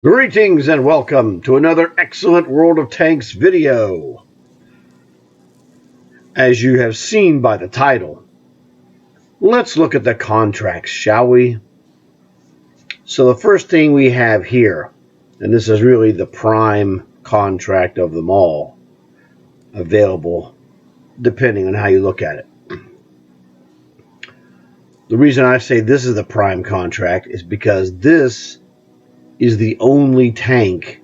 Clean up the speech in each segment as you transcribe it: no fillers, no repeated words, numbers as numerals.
Greetings and welcome to another excellent World of Tanks video. As you have seen by the title, let's look at the contracts, shall we? So the first thing we have here, and this is really the prime contract of them all, available depending on how you look at it. The reason I say this is the prime contract is because this is the only tank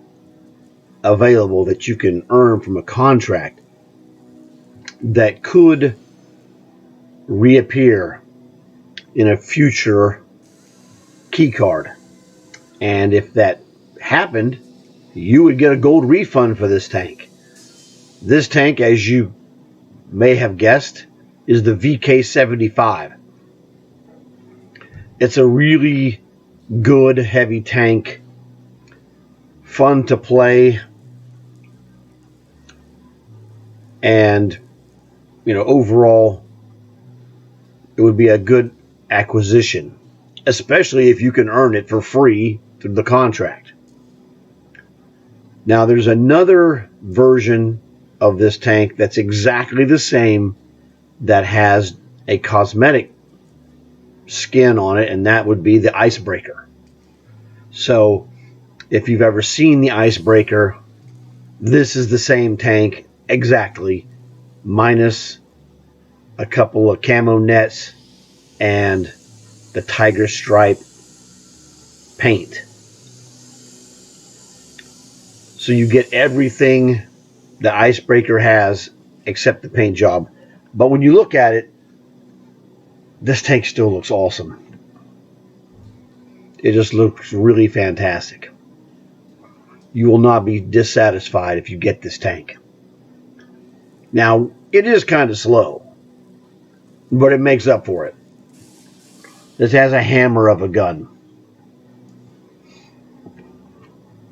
available that you can earn from a contract that could reappear in a future key card. And if that happened, you would get a gold refund for this tank. This tank, as you may have guessed, is the VK75. It's a really good heavy tank, fun to play, and overall it would be a good acquisition, especially if you can earn it for free through the contract. Now there's another version of this tank that's exactly the same that has a cosmetic skin on it, and that would be the Icebreaker. So if you've ever seen the Icebreaker, this is the same tank exactly, minus a couple of camo nets and the tiger stripe paint. So you get everything the Icebreaker has except the paint job. But when you look at it, this tank still looks awesome. It just looks really fantastic. You will not be dissatisfied if you get this tank. Now, it is kind of slow, but it makes up for it. This has a hammer of a gun.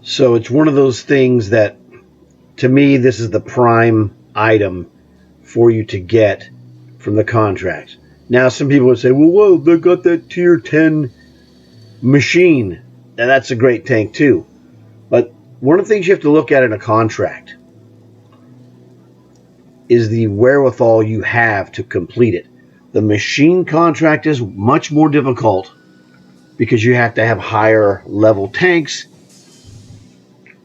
So it's one of those things that, to me, this is the prime item for you to get from the contracts. Now, some people would say, well, whoa, they got that tier 10 machine. And that's a great tank, too. But one of the things you have to look at in a contract is the wherewithal you have to complete it. The machine contract is much more difficult because you have to have higher level tanks,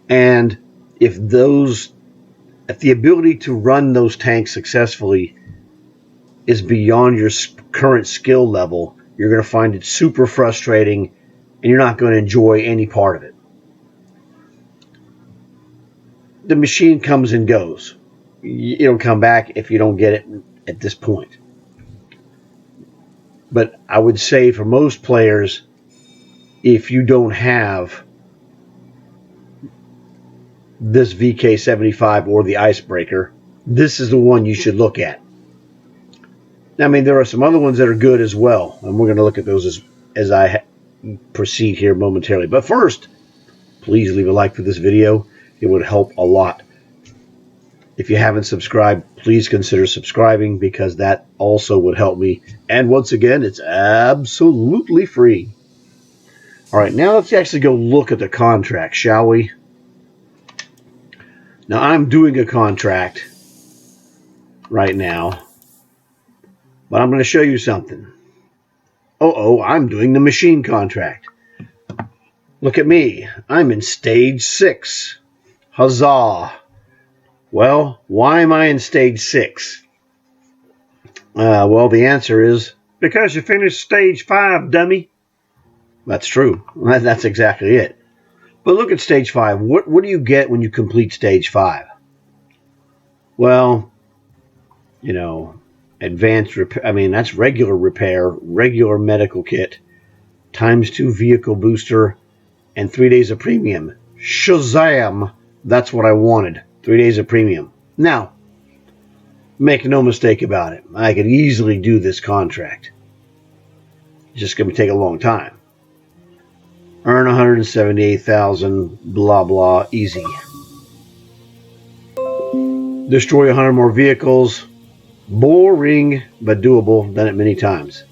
and if the ability to run those tanks successfully is beyond your current skill level, you're going to find it super frustrating and you're not going to enjoy any part of it. The machine comes and goes. It'll come back if you don't get it at this point. But I would say for most players, if you don't have this VK75 or the Icebreaker, this is the one you should look at. Now, I mean, there are some other ones that are good as well, and we're going to look at those as I proceed here momentarily. But first, please leave a like for this video. It would help a lot. If you haven't subscribed, please consider subscribing because that also would help me. And once again, it's absolutely free. All right, now let's actually go look at the contract, shall we? Now, I'm doing a contract right now, but I'm going to show you something. I'm doing the machine contract. Look at me. I'm in stage 6. Huzzah. Well, why am I in stage 6? Well, the answer is because you finished stage 5, dummy. That's true. That's exactly it. But look at stage 5. What do you get when you complete stage 5? Well, advanced repair. I mean, that's regular repair, regular medical kit, ×2 vehicle booster, and 3 days of premium. Shazam! That's what I wanted. 3 days of premium. Now, make no mistake about it. I could easily do this contract. It's just going to take a long time. Earn 178,000, blah, blah, easy. Destroy 100 more vehicles. Boring, but doable. Done it many times.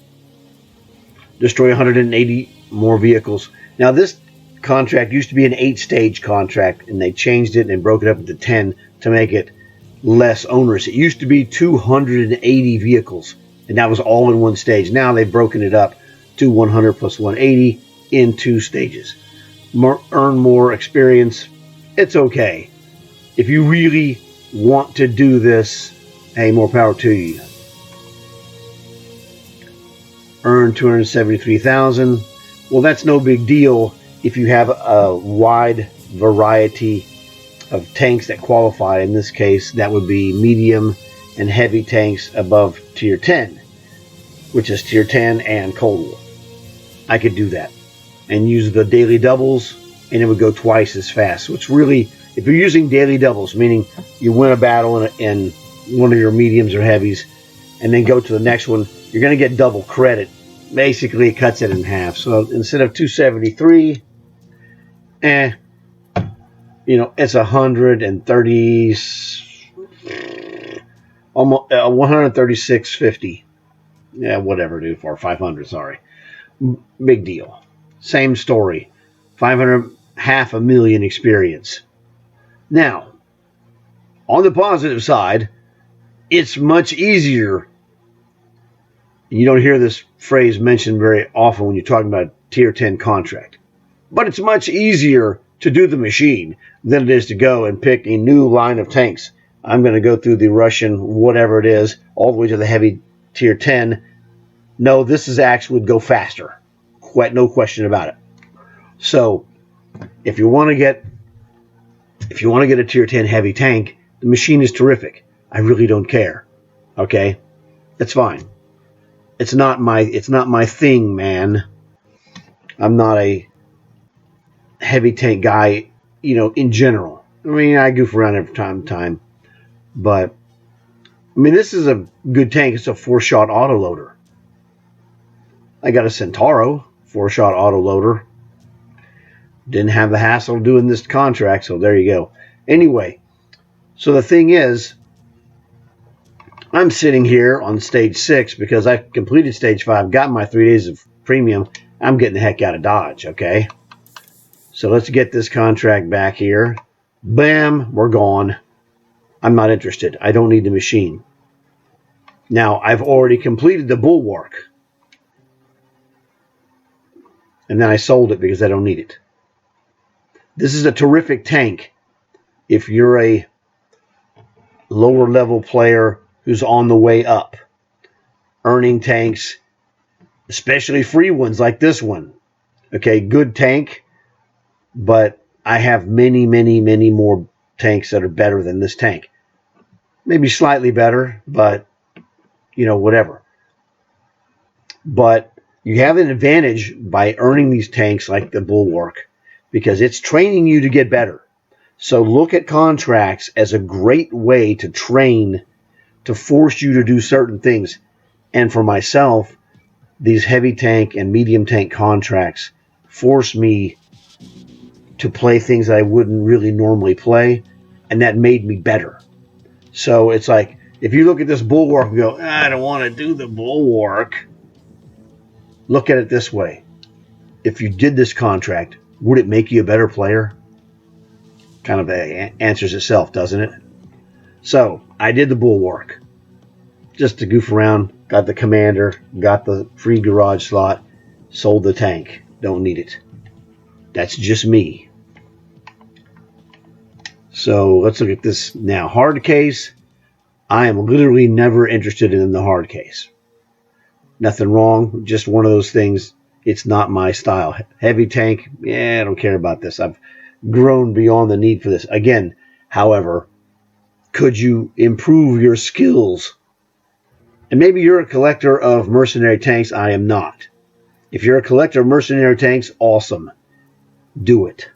Destroy 180 more vehicles. Now, this contract used to be an 8-stage contract, and they changed it and broke it up into 10 to make it less onerous. It used to be 280 vehicles, and that was all in one stage. Now they've broken it up to 100 plus 180 in 2 stages. Earn more experience. It's okay. If you really want to do this, hey, more power to you. Earn 273,000. Well, that's no big deal if you have a wide variety of tanks that qualify. In this case, that would be medium and heavy tanks above tier 10, which is tier 10 and Cold War. I could do that and use the daily doubles, and it would go twice as fast. So it's really, if you're using daily doubles, meaning you win a battle in one of your mediums or heavies and then go to the next one, you're going to get double credit. Basically, it cuts it in half. So instead of 273, it's 130, almost 136.50. Yeah, whatever, dude, for 500. Sorry, big deal. Same story. 500, half a million experience. Now, on the positive side, it's much easier. You don't hear this phrase mentioned very often when you're talking about a tier 10 contract. But it's much easier to do the machine than it is to go and pick a new line of tanks. I'm going to go through the Russian whatever it is, all the way to the heavy tier 10. No, this is actually would go faster. No question about it. So, if you want to get a tier 10 heavy tank, the machine is terrific. I really don't care. Okay? That's fine. It's not my thing, man. I'm not a heavy tank guy, in general. I mean, I goof around every time. But, I mean, this is a good tank. It's a 4-shot autoloader. I got a Centauro 4-shot autoloader. Didn't have the hassle of doing this contract, so there you go. Anyway, so the thing is, I'm sitting here on stage 6 because I completed stage 5, got my 3 days of premium. I'm getting the heck out of Dodge, okay? So let's get this contract back here. Bam, we're gone. I'm not interested. I don't need the machine. Now, I've already completed the Bulwark. And then I sold it because I don't need it. This is a terrific tank if you're a lower level player who's on the way up. Earning tanks, especially free ones like this one. Okay, good tank, but I have many more tanks that are better than this tank. Maybe slightly better, but, whatever. But you have an advantage by earning these tanks like the Bulwark because it's training you to get better. So look at contracts as a great way to train, to force you to do certain things. And for myself, these heavy tank and medium tank contracts force me to play things I wouldn't really normally play, and that made me better. So it's like, if you look at this Bulwark and go, I don't want to do the Bulwark, look at it this way. If you did this contract, would it make you a better player? Kind of answers itself, doesn't it? So, I did the Bulwark. Just to goof around, got the Commander, got the free garage slot, sold the tank. Don't need it. That's just me. So, let's look at this now. Hard case. I am literally never interested in the hard case. Nothing wrong, just one of those things. It's not my style. Heavy tank, I don't care about this. I've grown beyond the need for this. Again, however, could you improve your skills? And maybe you're a collector of mercenary tanks. I am not. If you're a collector of mercenary tanks, awesome. Do it.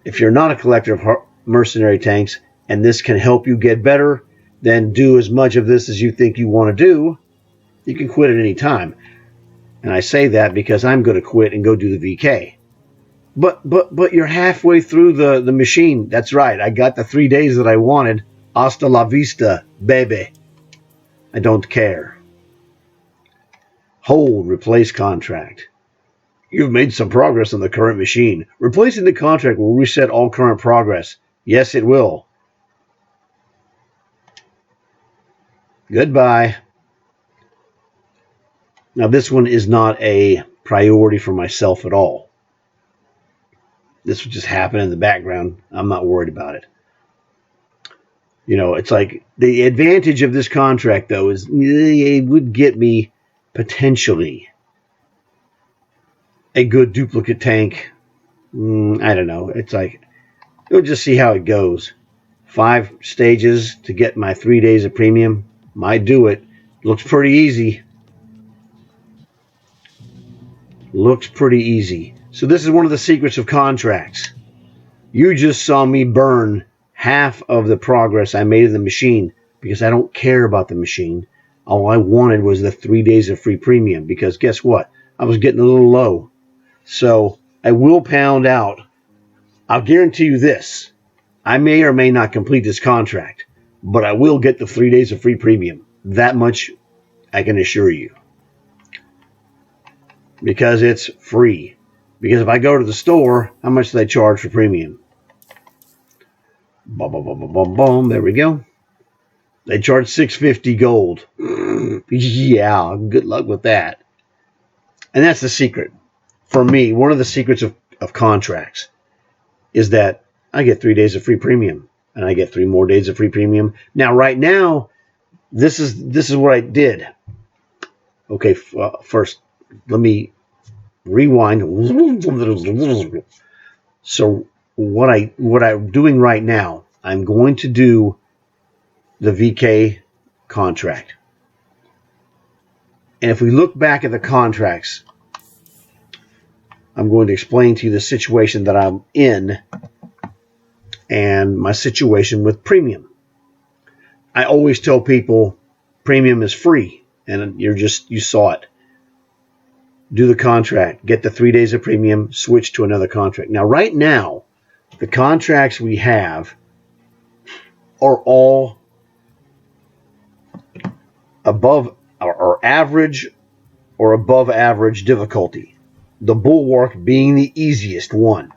If you're not a collector of mercenary tanks and this can help you get better, then do as much of this as you think you want to do. You can quit at any time. And I say that because I'm going to quit and go do the VK. But you're halfway through the machine. That's right. I got the 3 days that I wanted. Hasta la vista, baby. I don't care. Hold, replace contract. You've made some progress on the current machine. Replacing the contract will reset all current progress. Yes, it will. Goodbye. Now, this one is not a priority for myself at all. This would just happen in the background. I'm not worried about it. You know, it's like the advantage of this contract, though, is it would get me potentially a good duplicate tank. I don't know. It's like, we'll just see how it goes. 5 stages to get my 3 days of premium. Might do it. Looks pretty easy. Looks pretty easy. So this is one of the secrets of contracts. You just saw me burn half of the progress I made in the machine because I don't care about the machine. All I wanted was the 3 days of free premium because guess what? I was getting a little low. So I will pound out. I'll guarantee you this. I may or may not complete this contract, but I will get the 3 days of free premium. That much I can assure you. Because it's free. Because if I go to the store, how much do they charge for premium? Boom, boom, boom, boom, boom, boom. There we go. They charge $6.50 gold. Yeah, good luck with that. And that's the secret. For me, one of the secrets of contracts is that I get 3 days of free premium. And I get 3 more days of free premium. Now, right now, this is what I did. Okay, first, let me rewind. So what I'm doing right now, I'm going to do the VK contract. And if we look back at the contracts, I'm going to explain to you the situation that I'm in and my situation with premium. I always tell people premium is free, and you saw it. Do the contract, get the 3 days of premium, switch to another contract. Now, right now, the contracts we have are all above or average or above average difficulty. The Bulwark being the easiest one.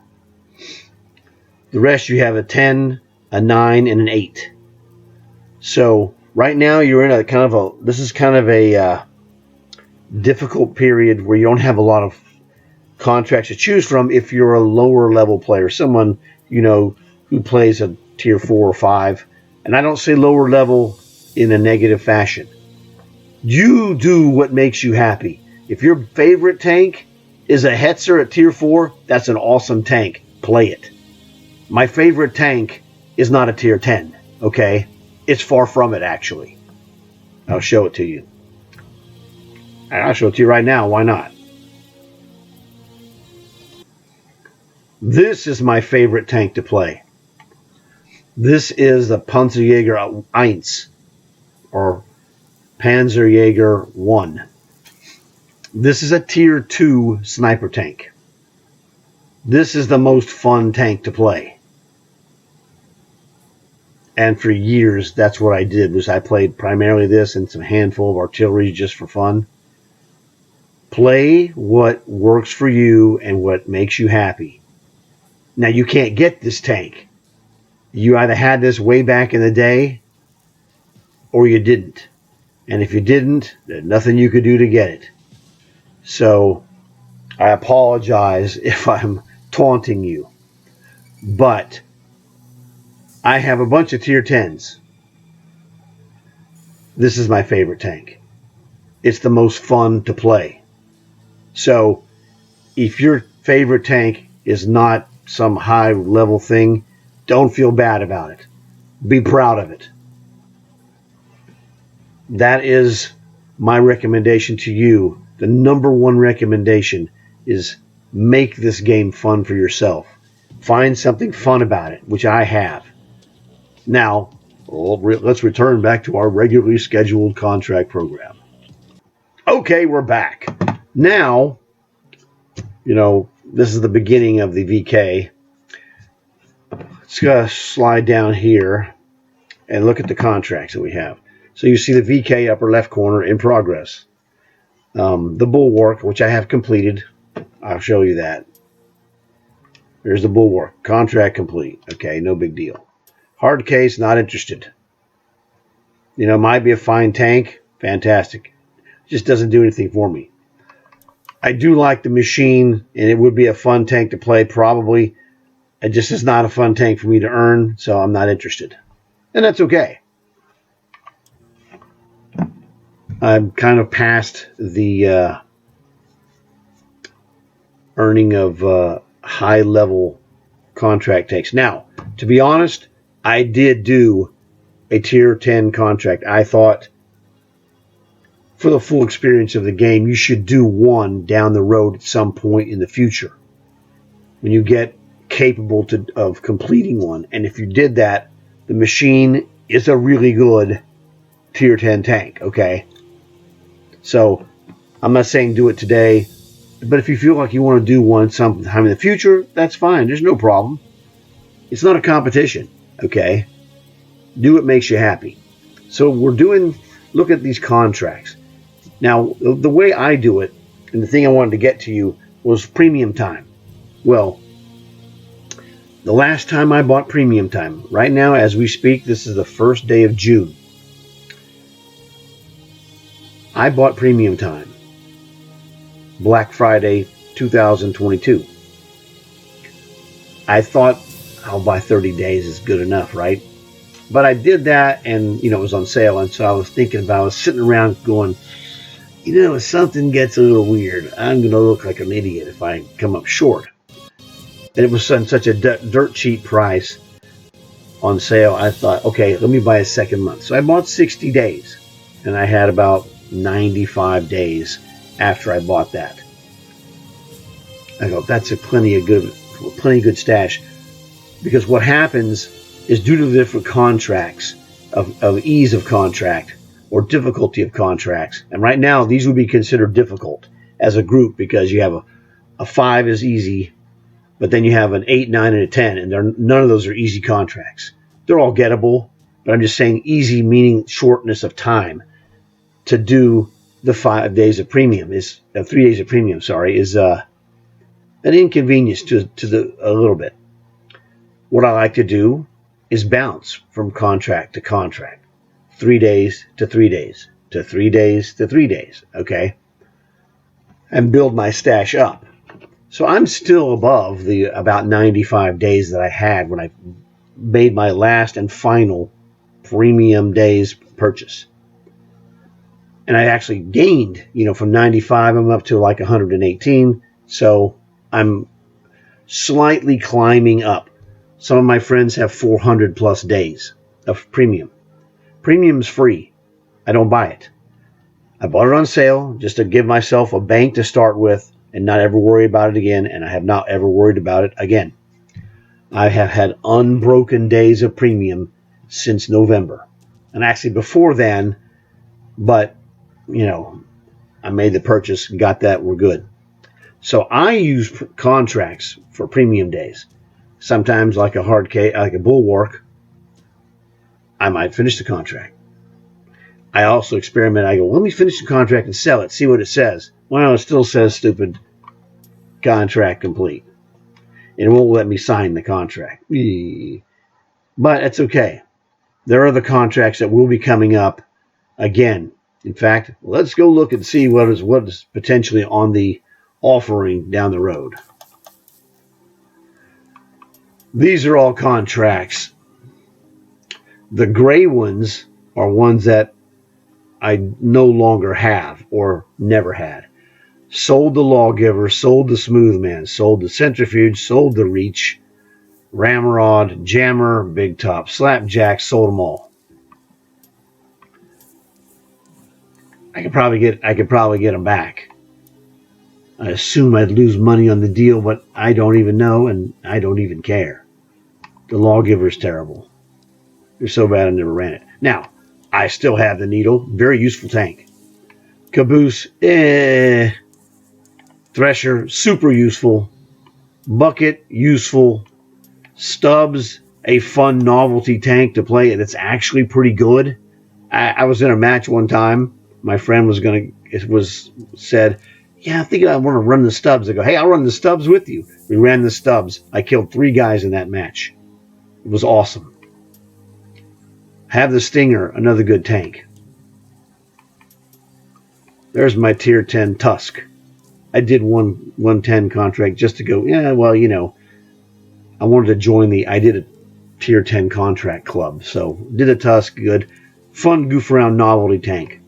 The rest you have a 10, a 9, and an 8. So right now you're in this is kind of a difficult period where you don't have a lot of contracts to choose from if you're a lower level player, someone, who plays a tier 4 or 5. And I don't say lower level in a negative fashion. You do what makes you happy. If your favorite tank is a Hetzer at tier 4, that's an awesome tank. Play it. My favorite tank is not a tier 10, okay? It's far from it, actually. I'll show it to you. I'll show it to you right now. Why not? This is my favorite tank to play. This is the Panzerjäger 1, or Panzerjäger 1. This is a tier 2 sniper tank. This is the most fun tank to play. And for years, that's what I did, was I played primarily this and some handful of artillery just for fun. Play what works for you and what makes you happy. Now, you can't get this tank. You either had this way back in the day or you didn't. And if you didn't, there's nothing you could do to get it. So I apologize if I'm taunting you. But I have a bunch of tier 10s. This is my favorite tank. It's the most fun to play. So if your favorite tank is not some high level thing, don't feel bad about it. Be proud of it. That is my recommendation to you. The number one recommendation is make this game fun for yourself. Find something fun about it, which I have. Now, let's return back to our regularly scheduled contract program. Okay, we're back. Now, this is the beginning of the VK. Let's slide down here and look at the contracts that we have. So you see the VK upper left corner in progress. The Bulwark, which I have completed. I'll show you that. There's the Bulwark. Contract complete. Okay, no big deal. Hard case, not interested. You know, might be a fine tank. Fantastic. Just doesn't do anything for me. I do like the machine, and it would be a fun tank to play, probably. It just is not a fun tank for me to earn, so I'm not interested. And that's okay. I'm kind of past the earning of high-level contract tanks. Now, to be honest, I did do a tier 10 contract. I thought for the full experience of the game, you should do one down the road at some point in the future when you get capable of completing one. And if you did that, the machine is a really good tier 10 tank, okay? So I'm not saying do it today, but if you feel like you want to do one sometime in the future, that's fine. There's no problem. It's not a competition, okay? Do what makes you happy. So look at these contracts. Now, the way I do it, and the thing I wanted to get to you, was premium time. Well, the last time I bought premium time, right now as we speak, this is the first day of June. I bought premium time. Black Friday 2022. I thought I'll buy 30 days is good enough, right? But I did that, and it was on sale, and so I was sitting around going, if something gets a little weird, I'm going to look like an idiot if I come up short. And it was on such a dirt cheap price on sale, I thought, okay, let me buy a second month. So I bought 60 days, and I had about 95 days after I bought that. I go, that's a plenty good stash. Because what happens is, due to the different contracts of ease of contract or difficulty of contracts, and right now these would be considered difficult as a group because you have a 5 is easy, but then you have an 8, 9, and a 10, and none of those are easy contracts. They're all gettable, but I'm just saying easy meaning shortness of time to do the 3 days of premium is an inconvenience to a little bit. What I like to do is bounce from contract to contract, 3 days to 3 days to 3 days to 3 days, okay, and build my stash up. So I'm still above the about 95 days that I had when I made my last and final premium days purchase. And I actually gained, from 95, I'm up to like 118. So I'm slightly climbing up. Some of my friends have 400 plus days of premium. Premium's free. I don't buy it. I bought it on sale just to give myself a bank to start with and not ever worry about it again, and I have not ever worried about it again. I have had unbroken days of premium since November. And actually before then, but, I made the purchase, got that, we're good. So I use contracts for premium days. Sometimes like a hard case, like a Bulwark, I might finish the contract. I also experiment. I go, let me finish the contract and sell it, see what it says. Well, it still says stupid contract complete. And it won't let me sign the contract. But it's okay. There are other contracts that will be coming up again. In fact, let's go look and see what is potentially on the offering down the road. These are all contracts. The gray ones are ones that I no longer have or never had. Sold the Lawgiver, sold the Smoothman, sold the Centrifuge, sold the Reach, Ramrod, Jammer, Big Top, Slapjack, sold them all. I could probably get them back. I assume I'd lose money on the deal, but I don't even know, and I don't even care. The Lawgiver's terrible. They're so bad I never ran it. Now, I still have the Needle. Very useful tank. Caboose, Thresher, super useful. Bucket, useful. Stubbs, a fun novelty tank to play, and it's actually pretty good. I was in a match one time. My friend said, Yeah, I'm thinking I want to run the stubs. I go, hey, I'll run the stubs with you. We ran the stubs. I killed 3 guys in that match. It was awesome. Have the Stinger, another good tank. There's my tier 10 Tusk. I did 110 contract just to go, yeah, well, you know, I wanted to join I did a tier 10 contract club. So did a Tusk, good. Fun goof around novelty tank.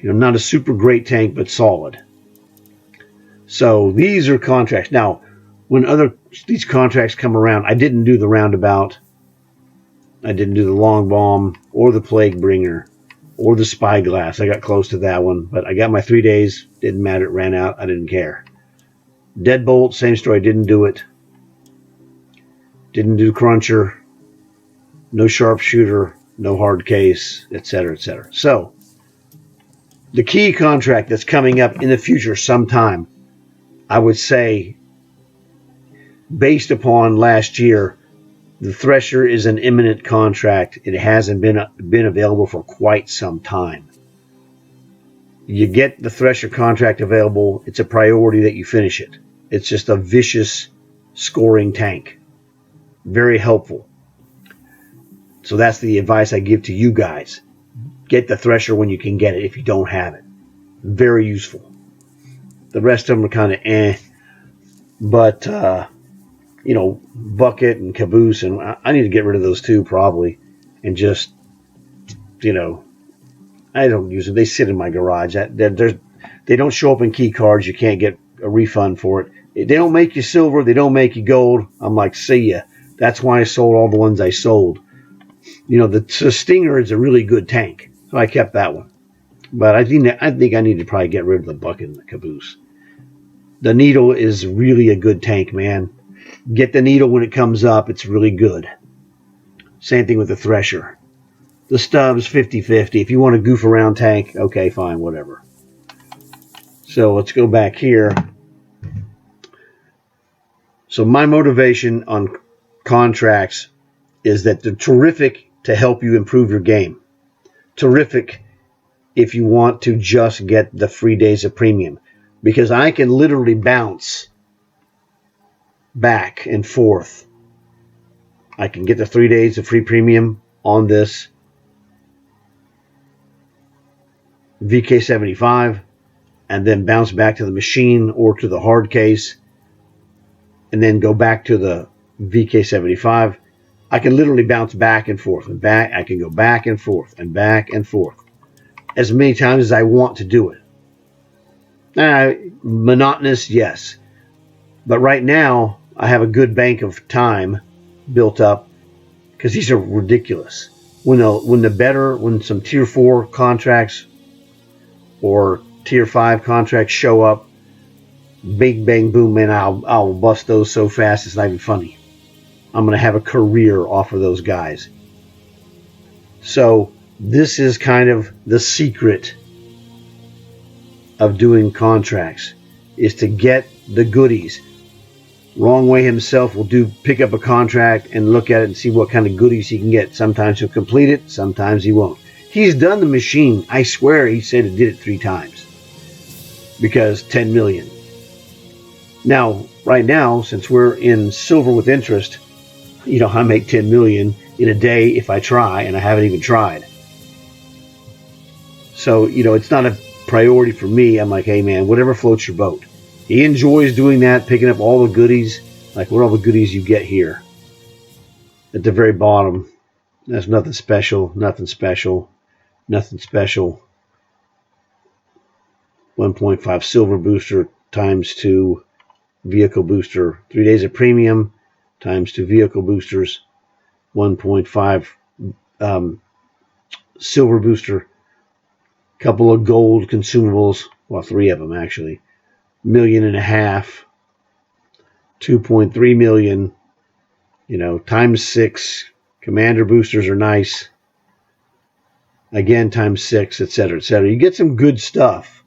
You know, not a super great tank, but solid. So these are contracts. Now, when these contracts come around, I didn't do the roundabout. I didn't do the long bomb or the plague bringer or the spyglass. I got close to that one, but I got my 3 days. Didn't matter. It ran out. I didn't care. Deadbolt, same story. Didn't do it. Didn't do cruncher. No sharpshooter. No hard case, etc., etc. So the key contract that's coming up in the future sometime, I would say, based upon last year, the Thresher is an imminent contract. It hasn't been available for quite some time. You get the Thresher contract available, it's a priority that you finish it. It's just a vicious scoring tank. Very helpful. So that's the advice I give to you guys. Get the Thresher when you can get it if you don't have it. Very useful. The rest of them are kind of but you know, Bucket and Caboose, and I need to get rid of those too probably, and just, you know, I don't use them. They sit in my garage. They don't show up in key cards. You can't get a refund for it. They don't make you silver. They don't make you gold. I'm like, see ya. That's why I sold all the ones I sold. You know, the Stinger is a really good tank, so I kept that one. But I think I need to probably get rid of the Bucket and the Caboose. The Needle is really a good tank, man. Get the Needle when it comes up. It's really good. Same thing with the Thresher. The Stubs, 50-50. If you want a goof around tank, okay, fine, whatever. So let's go back here. So my motivation on contracts is that they're terrific to help you improve your game. Terrific if you want to just get the free days of premium. Because I can literally bounce back and forth. I can get the 3 days of free premium on this VK75 and then bounce back to the machine or to the hard case and then go back to the VK75. I can literally bounce back and forth and back. I can go back and forth and back and forth as many times as I want to do it. Monotonous, yes. But right now, I have a good bank of time built up because these are ridiculous. When some tier 4 contracts or tier 5 contracts show up, big bang boom, man, I'll bust those so fast it's not even funny. I'm going to have a career off of those guys. So this is kind of the secret of doing contracts, is to get the goodies. Wrong Way himself will pick up a contract and look at it and see what kind of goodies he can get. Sometimes he'll complete it, sometimes he won't. He's done the machine. I swear he said it did it 3 times. Because 10 million. Now, right now, since we're in silver with interest, you know, I make 10 million in a day if I try, and I haven't even tried. So, you know, it's not a priority for me. I'm like, hey man, whatever floats your boat. He enjoys doing that, picking up all the goodies. Like, what are all the goodies you get here? At the very bottom, that's nothing special, nothing special, nothing special. 1.5 silver booster times 2 vehicle booster. 3 days of premium times 2 vehicle boosters. 1.5 silver booster. Couple of gold consumables. Well, 3 of them actually. $1.5 million. 2.3 million. You know, times 6. Commander boosters are nice. Again, times 6, etc., etc. You get some good stuff.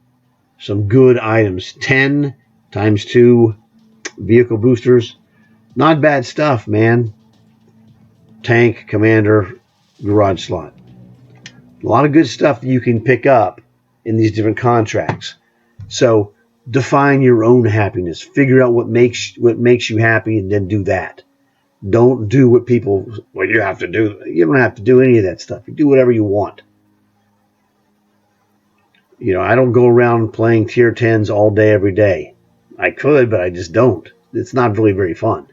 Some good items. 10 times 2 vehicle boosters. Not bad stuff, man. Tank, commander, garage slot. A lot of good stuff that you can pick up in these different contracts. So define your own happiness. Figure out what makes you happy, and then do that. Don't do what people, well, you have to do. You don't have to do any of that stuff. You do whatever you want. You know, I don't go around playing tier 10s all day, every day. I could, but I just don't. It's not really very fun.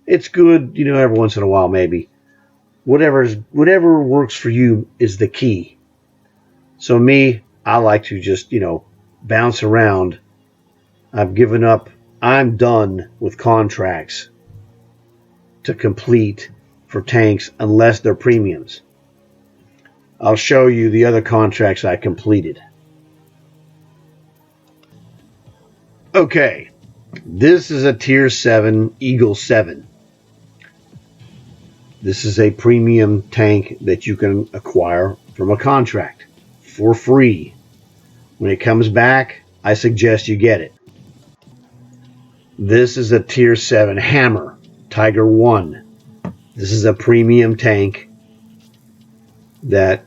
It's good, you know, every once in a while, maybe. Whatever works for you is the key. So me, I like to just, you know, bounce around. I've given up. I'm done with contracts to complete for tanks unless they're premiums. I'll show you the other contracts I completed. Okay, this is a tier 7 Eagle 7. This is a premium tank that you can acquire from a contract for free. When it comes back, I suggest you get it. This is a tier 7 Hammer Tiger 1. This is a premium tank that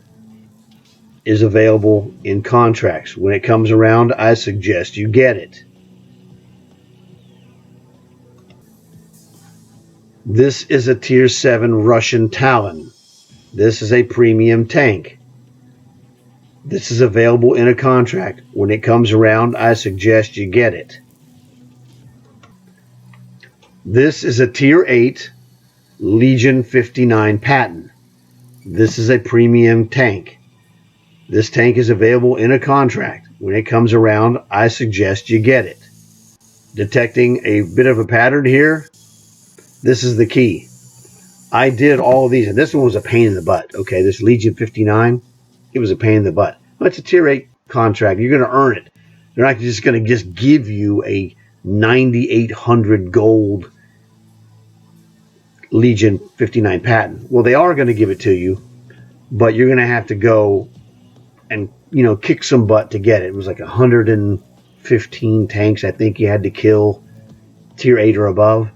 is available in contracts. When it comes around, I suggest you get it. This is a tier 7 Russian Talon. This is a premium tank. This is available in a contract. When it comes around, I suggest you get it. This is a tier 8 Legion 59 Patton. This is a premium tank. This tank is available in a contract. When it comes around, I suggest you get it. Detecting a bit of a pattern here, this is the key. I did all of these, and this one was a pain in the butt. Okay, this Legion 59, it was a pain in the butt. But it's a tier 8 contract. You're going to earn it. They're not just going to just give you a 9,800 gold Legion 59 Patton. Well, they are going to give it to you, but you're going to have to go and, you know, kick some butt to get it. It was like 115 tanks, I think, you had to kill tier 8 or above.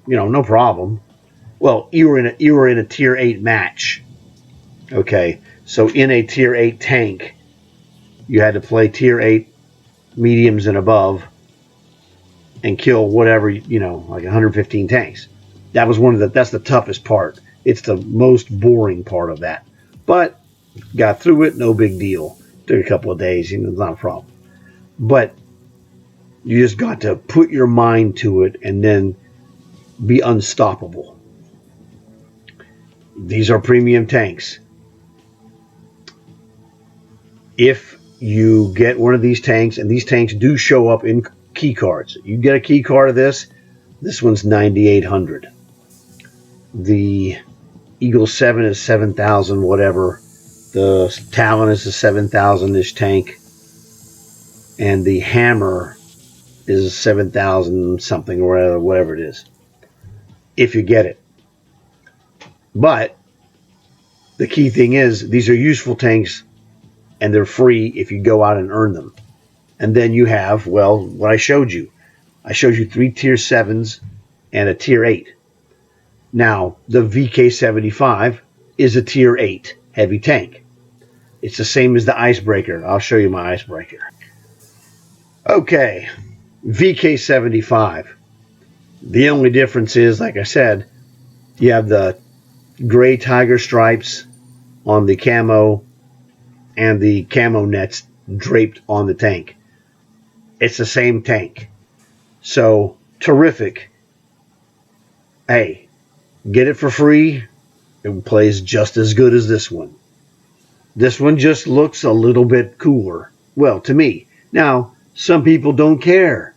You know, no problem. Well, you were in a tier 8 match. Okay, so in a tier 8 tank, you had to play tier 8 mediums and above and kill whatever, you know, like 115 tanks. That's the toughest part. It's the most boring part of that. But got through it, no big deal. Took a couple of days, you know, it's not a problem. But you just got to put your mind to it and then be unstoppable. These are premium tanks. If you get one of these tanks, and these tanks do show up in key cards. You get a key card of this one's 9,800. The Eagle 7 is 7,000, whatever. The Talon is a 7,000-ish tank. And the Hammer is 7,000 something or whatever it is. If you get it. But the key thing is, these are useful tanks, and they're free if you go out and earn them. And then you have, well, what I showed you. I showed you 3 tier 7s and a tier 8. Now, the VK75 is a tier 8 heavy tank. It's the same as the Icebreaker. I'll show you my Icebreaker. Okay, VK75. The only difference is, like I said, you have the gray tiger stripes on the camo and the camo nets draped on the tank. It's the same tank. So, terrific. Hey, get it for free. It plays just as good as this one. This one just looks a little bit cooler. Well, to me. Now, some people don't care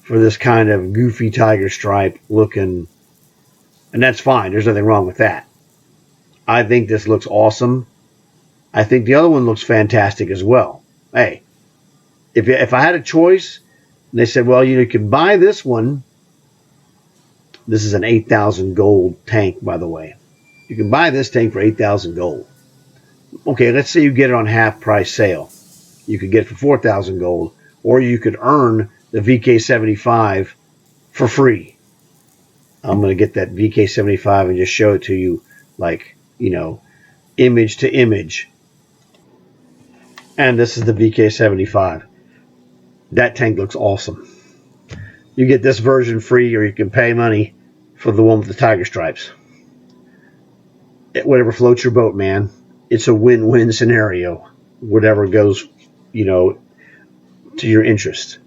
for this kind of goofy tiger stripe looking, and that's fine. There's nothing wrong with that. I think this looks awesome. I think the other one looks fantastic as well. Hey, if I had a choice, and they said, well, you can buy this one. This is an 8,000 gold tank, by the way. You can buy this tank for 8,000 gold. Okay, let's say you get it on half price sale. You could get it for 4,000 gold, or you could earn the VK75 for free. I'm going to get that VK75 and just show it to you, like, you know, image to image. And this is the VK75. That tank looks awesome. You get this version free, or you can pay money for the one with the tiger stripes. Whatever floats your boat, man. It's a win-win scenario. Whatever goes, to your interest.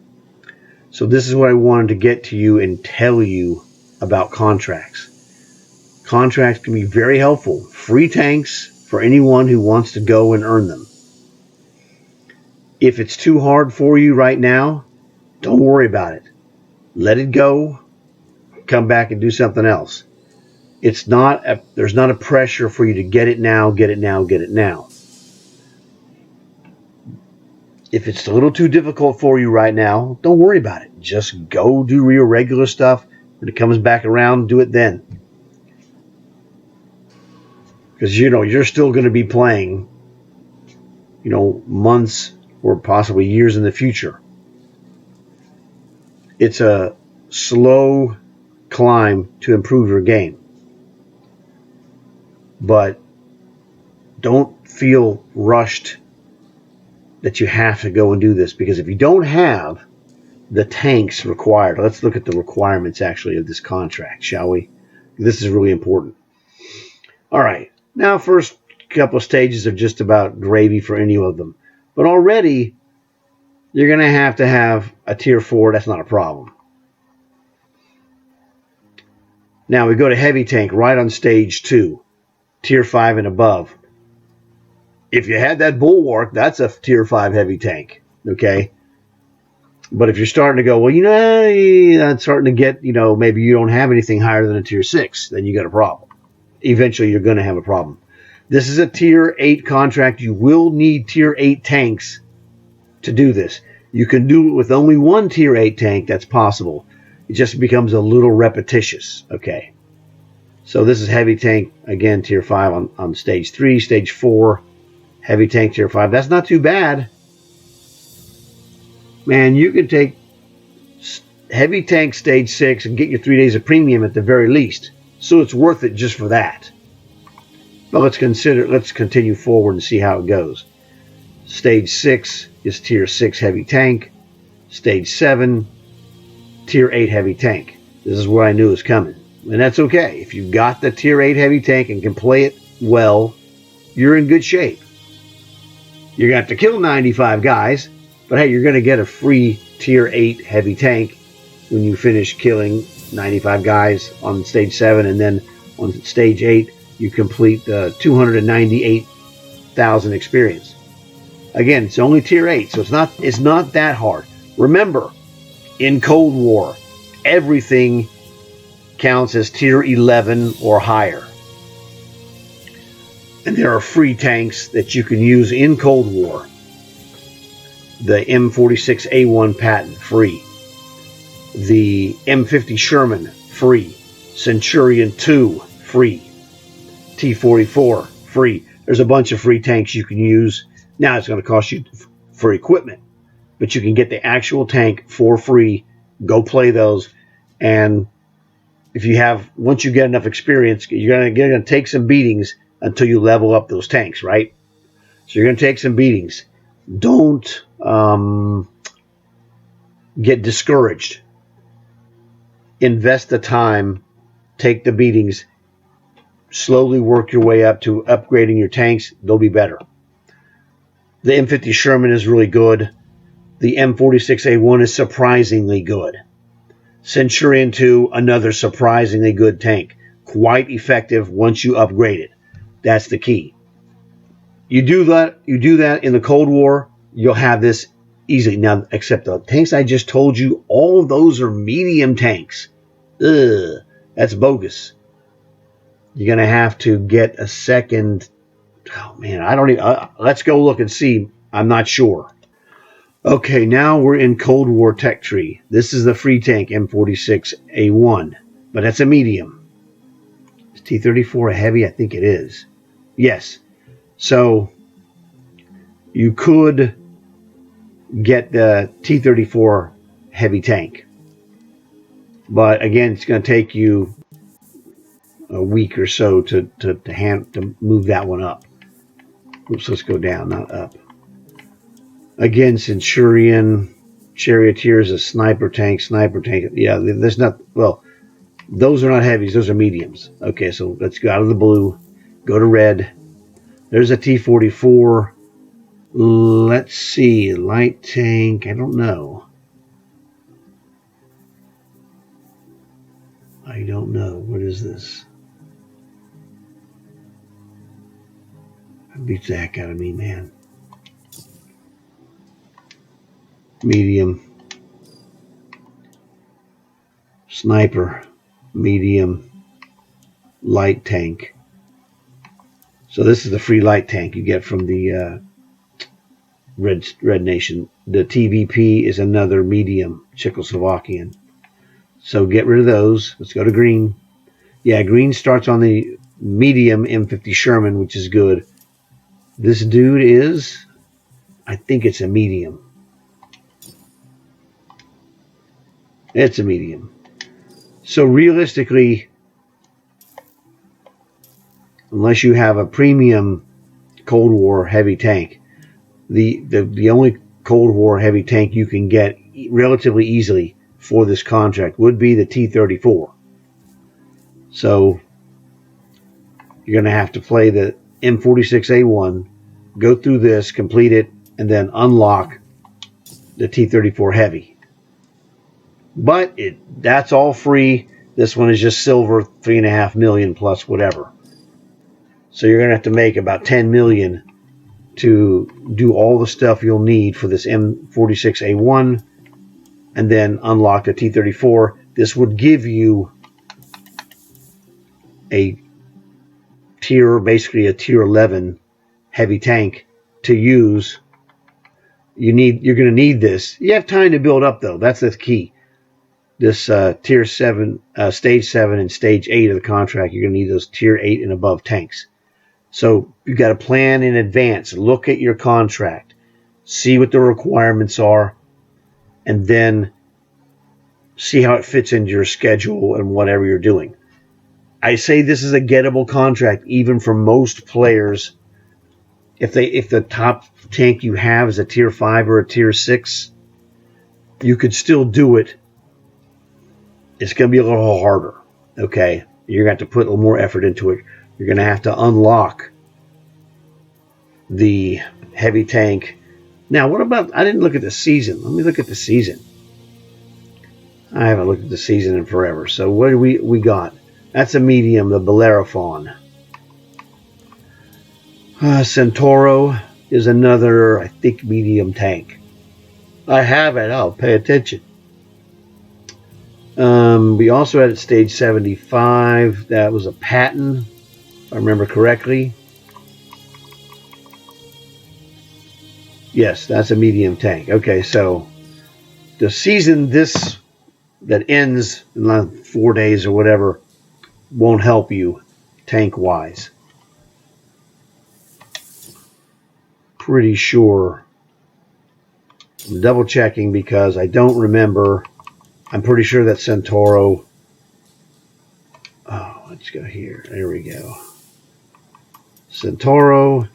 So this is what I wanted to get to you and tell you about contracts. Contracts can be very helpful. Free tanks for anyone who wants to go and earn them. If it's too hard for you right now, don't worry about it. Let it go. Come back and do something else. There's not a pressure for you to get it now, get it now, get it now. If it's a little too difficult for you right now, don't worry about it. Just go do your regular stuff. When it comes back around, do it then. Because, you're still going to be playing, months or possibly years in the future. It's a slow climb to improve your game. But don't feel rushed that you have to go and do this, because if you don't have the tanks required, let's look at the requirements actually of this contract, shall we? This is really important. All right, now first couple of stages are just about gravy for any of them, but already you're going to have a tier 4. That's not a problem. Now we go to heavy tank right on stage 2, tier 5 and above. If you had that bulwark, that's a tier 5 heavy tank, okay? But if you're starting to go, well, that's starting to get, maybe you don't have anything higher than a tier 6, then you got a problem. Eventually, you're going to have a problem. This is a tier 8 contract. You will need tier 8 tanks to do this. You can do it with only one tier 8 tank. That's possible. It just becomes a little repetitious, okay? So this is heavy tank, again, tier 5 on stage 3, stage 4. Heavy tank tier 5. That's not too bad. Man, you can take heavy tank stage 6 and get your 3 days of premium at the very least. So it's worth it just for that. But let's continue forward and see how it goes. Stage 6 is tier 6 heavy tank. Stage 7, tier 8 heavy tank. This is what I knew was coming. And that's okay. If you've got the tier 8 heavy tank and can play it well, you're in good shape. You're going to have to kill 95 guys, but hey, you're going to get a free tier 8 heavy tank when you finish killing 95 guys on stage 7, and then on stage 8, you complete the 298,000 experience. Again, it's only tier 8, so it's not that hard. Remember, in Cold War, everything counts as tier 11 or higher. And there are free tanks that you can use in Cold War. The M46A1 Patton, free. The M50 Sherman, free. Centurion 2, free. T-44, free. There's a bunch of free tanks you can use. Now it's going to cost you for equipment, but you can get the actual tank for free. Go play those, and once you get enough experience, you're going to take some beatings until you level up those tanks, right? So you're going to take some beatings. Don't get discouraged. Invest the time, take the beatings, slowly work your way up to upgrading your tanks. They'll be better. The M50 Sherman is really good. The M46A1 is surprisingly good. Centurion 2, another surprisingly good tank. Quite effective once you upgrade it. That's the key. You do that in the Cold War, you'll have this easily. Now, except the tanks I just told you, all of those are medium tanks. Ugh, that's bogus. You're going to have to get a second. Oh, man, I don't even. Let's go look and see. I'm not sure. Okay, now we're in Cold War tech tree. This is the free tank M46A1, but that's a medium. Is T-34 a heavy? I think it is. Yes. So you could get the T-34 heavy tank. But again, it's going to take you a week or so to move that one up. Oops, let's go down, not up. Again, Centurion. Charioteer is a sniper tank. Yeah, there's not, well, those are not heavies. Those are mediums. Okay, so let's go out of the blue. Go to red. There's a T-44. Let's see. Light tank. I don't know. I don't know. What is this? That beats the heck out of me, man. Medium. Sniper. Medium. Light tank. So this is the free light tank you get from the Red Nation. The TVP is another medium Czechoslovakian. So get rid of those. Let's go to green. Yeah, green starts on the medium M50 Sherman, which is good. This dude is, I think it's a medium. It's a medium. So realistically, unless you have a premium Cold War heavy tank, the only Cold War heavy tank you can get relatively easily for this contract would be the T-34. So you're going to have to play the M46A1, go through this, complete it, and then unlock the T-34 heavy. But that's all free. This one is just silver, 3.5 million plus whatever. So you're going to have to make about 10 million to do all the stuff you'll need for this M46A1 and then unlock the T-34. This would give you a basically a tier 11 heavy tank to use. You're going to need this. You have time to build up though. That's the key. This tier 7, stage 7 and stage 8 of the contract, you're going to need those tier 8 and above tanks. So you've got to plan in advance. Look at your contract. See what the requirements are. And then see how it fits into your schedule and whatever you're doing. I say this is a gettable contract even for most players. If the top tank you have is a tier 5 or a tier 6, you could still do it. It's going to be a little harder. Okay? You're going to have to put a little more effort into it. You're going to have to unlock the heavy tank. Now, what about, I didn't look at the season. Let me look at the season. I haven't looked at the season in forever. So what do we got? That's a medium, the Bellerophon. Centauro is another, I think, medium tank. I have it. I'll pay attention. We also had at stage 75. That was a Patton, if I remember correctly. Yes, that's a medium tank. Okay, so the season that ends in like 4 days or whatever won't help you tank-wise. Pretty sure. I'm double-checking because I don't remember. I'm pretty sure that Centauro. Oh, let's go here. There we go. Centauro.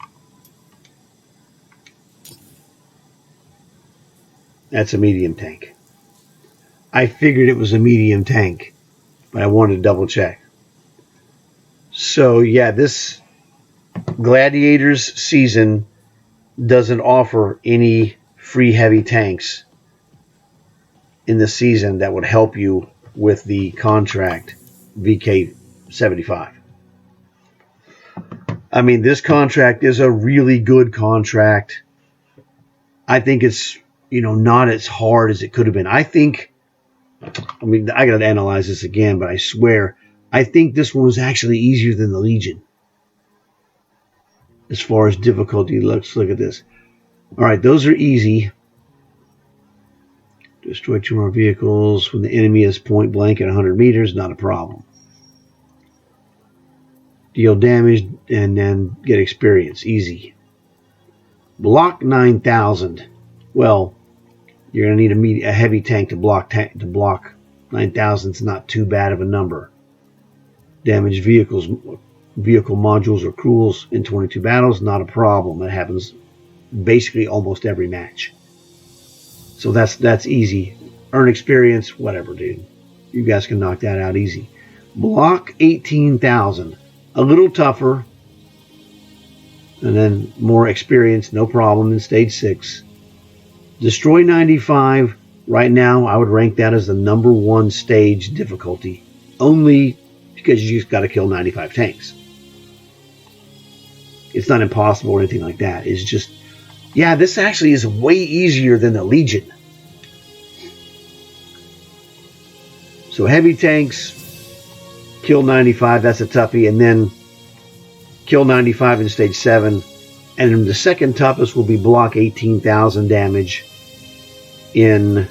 That's a medium tank. I figured it was a medium tank, but I wanted to double check. So yeah, this Gladiators season doesn't offer any free heavy tanks in the season that would help you with the contract VK75. I mean, this contract is a really good contract. I think it's, not as hard as it could have been. I got to analyze this again, but I swear, I think this one was actually easier than the Legion. As far as difficulty, let's look at this. All right, those are easy. Destroy 2 more vehicles when the enemy is point blank at 100 meters, not a problem. Deal damage and then get experience, easy. Block 9,000. Well, you're going to need a heavy tank to block 9,000. It's not too bad of a number. Damaged vehicles, vehicle modules or crews in 22 battles, not a problem. That happens basically almost every match. So that's easy. Earn experience, whatever, dude. You guys can knock that out easy. Block 18,000. A little tougher. And then more experience, no problem in stage 6. Destroy 95. Right now, I would rank that as the #1 stage difficulty. Only because you just got to kill 95 tanks. It's not impossible or anything like that. It's just, yeah, this actually is way easier than the Legion. So heavy tanks, kill 95, that's a toughie, and then kill 95 in stage 7. And the second toughest will be block 18,000 damage in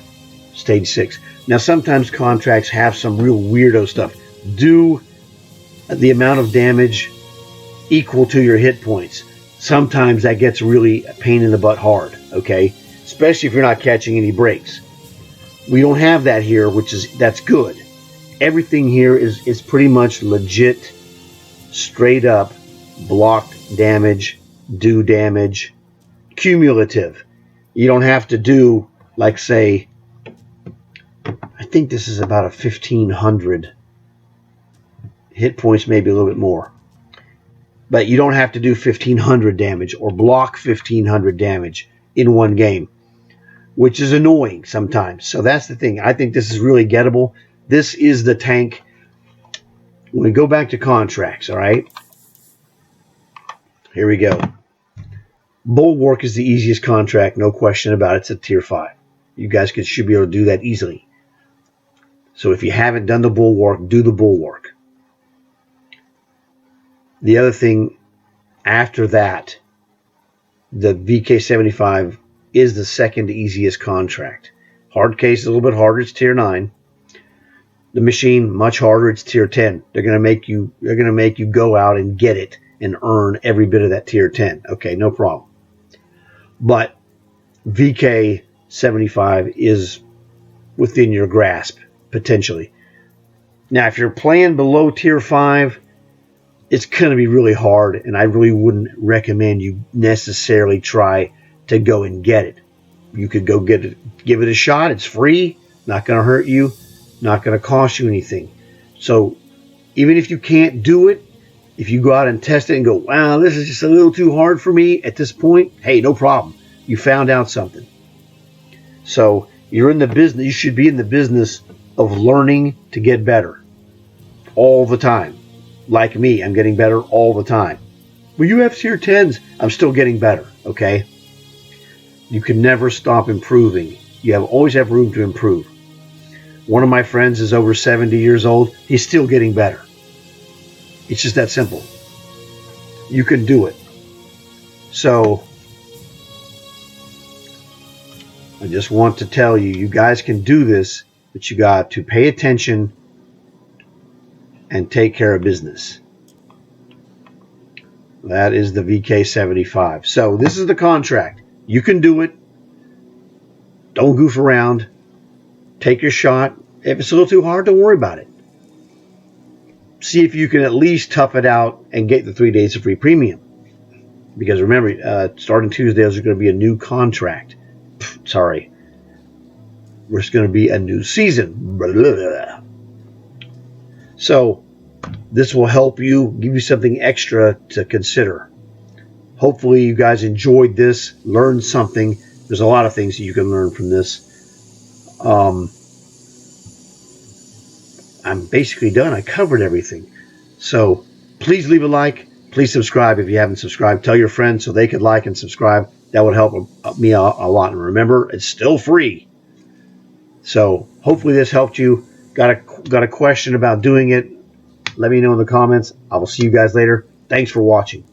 stage 6. Now, sometimes contracts have some real weirdo stuff. Do the amount of damage equal to your hit points. Sometimes that gets really a pain in the butt hard, okay? Especially if you're not catching any breaks. We don't have that here, that's good. Everything here is pretty much legit, straight up, blocked damage, do damage, cumulative. You don't have to do, like, say, I think this is about a 1,500 hit points, maybe a little bit more. But you don't have to do 1,500 damage or block 1,500 damage in one game, which is annoying sometimes. So that's the thing. I think this is really gettable. This is the tank. When we go back to contracts, all right? Here we go. Bulwark is the easiest contract, no question about it. It's a tier 5. You guys should be able to do that easily. So if you haven't done the Bulwark, do the Bulwark. The other thing after that, the VK75 is the second easiest contract. Hard case is a little bit harder. It's tier 9. The machine much harder. It's tier 10. They're going to make you go out and get it and earn every bit of that tier 10. Okay, no problem. But VK75 is within your grasp potentially. Now, if you're playing below tier 5, it's going to be really hard, and I really wouldn't recommend you necessarily try to go and get it. You could go get it, give it a shot. It's free, not going to hurt you, not going to cost you anything. So even if you can't do it, if you go out and test it and go, wow, this is just a little too hard for me at this point, hey, no problem. You found out something. So you're in the business. You should be in the business of learning to get better all the time. Like me, I'm getting better all the time. Well, you have tier 10s. I'm still getting better, okay? You can never stop improving. You always have room to improve. One of my friends is over 70 years old. He's still getting better. It's just that simple. You can do it. So, I just want to tell you, you guys can do this, but you got to pay attention and take care of business. That is the VK75. So this is the contract. You can do it. Don't goof around. Take your shot. If it's a little too hard, don't worry about it. See if you can at least tough it out and get the 3 days of free premium. Because remember, starting Tuesday, there's going to be a new contract. Sorry. There's going to be a new season. Blah, blah, blah. So this will help you, give you something extra to consider. Hopefully you guys enjoyed this, learned something. There's a lot of things that you can learn from this. I'm basically done. I covered everything. So please leave a like. Please subscribe if you haven't subscribed. Tell your friends so they could like and subscribe. That would help me a lot. And remember, it's still free. So hopefully this helped you. Got a question about doing it? Let me know in the comments. I will see you guys later. Thanks for watching.